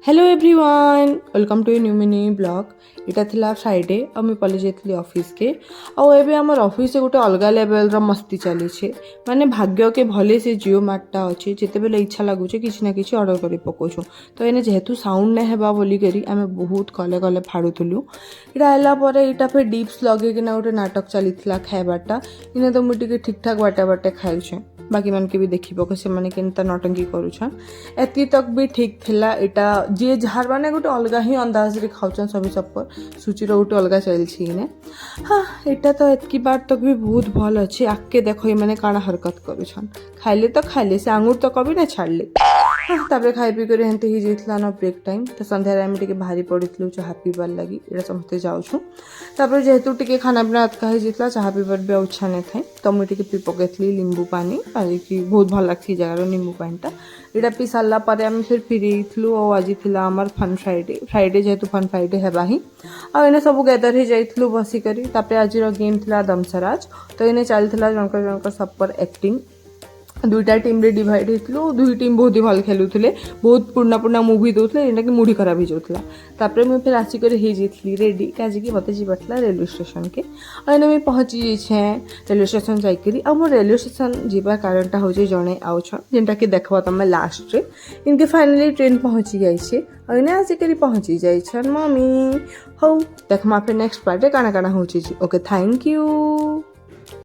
Hello everyone welcome to a new mini blog इटा थिला Friday और मुझे पलि जाइली ऑफिस के आउ आमर ऑफिस से गोटे अलग लेवल रो मस्ती चली माने भाग्य के भले से जियो मार्टा अच्छे जिते बेले इच्छा लगुचे किसी ना किसी ऑर्डर कर पकाऊँ तो एने जेहेतु साउंड नहीं हेबा बोलिकी आम बहुत कले कले फाड़ुलु इटा आलापर यहाँ फिर डिप्स लगेकिना गोटे नाटक चली खाइबाटा इने तो मुझे ठीक ठाक बाटे बाटे खाऊे बाकी मन के भी देखी पक से मैंने केनता नौटंकी करुछन एति तक भी ठीक थिला इटा जी जार मैंने गोटे अलग ही अंदाज रे खाऊन सभी सब सूची गोटे अलग चलछी ने हाँ यहाँ तो एतकी बार तक भी बहुत भल अच्छे आगे देख मैंने काଣା हरकत करुछन खाइले तो खाइले से आंगुर तो कभी ना छाड़ले हाँ तापर खाई पी कर हेंते ही जाइथिला न ब्रेक टाइम तो संध्या आम टे बाहरी पड़ीलु चाह पीबार लगी ये समस्ते जाऊँ तापर जेहेतु टे खाना पीना अटका ही जाइथिला चाह पीबार भी इच्छा नहीं था तो मुझे पी पकईली लिंबू पानी कि बहुत भल लगी जगार निंबू पानीटा यहाँ पी सारा पर आम फिर फेरलु और आज थी आमर फन फ्राइडे फ्राइडे जेहेतु फन फ्राइडे हेबा ही आने सब गैदर ही जाइलु बसिकी तापर आज गेम थिला दमसराज तो इन्हें चलता जनकर जनकर सब पर एक्टिंग दुईटा टीम रे डिवाइड होती दुई टीम बहुत ही भल खेलुले बहुत पुराना पुराना मुवी दूसरे जेनटा कि मुड़ी खराब हो जाता तापर मुझे फिर आसिक जाइली रेडी काजिकी मत जाता रेलवे स्टेशन के और मुझे पहुँची जाइए रेलवे स्टेशन जाकरी आ मो रेलवे स्टेशन जावार कारणटा हूँ जड़े आउछन जेनटा कि देख तुम लास्ट रे इनके फाइनाली ट्रेन पहुँची जाइए और इन्हें आसिक पहुँची जाइछन मम्मी हौ देख फिर नेक्स्ट पार्टे काଣା काଣା होची ओके थैंक यू।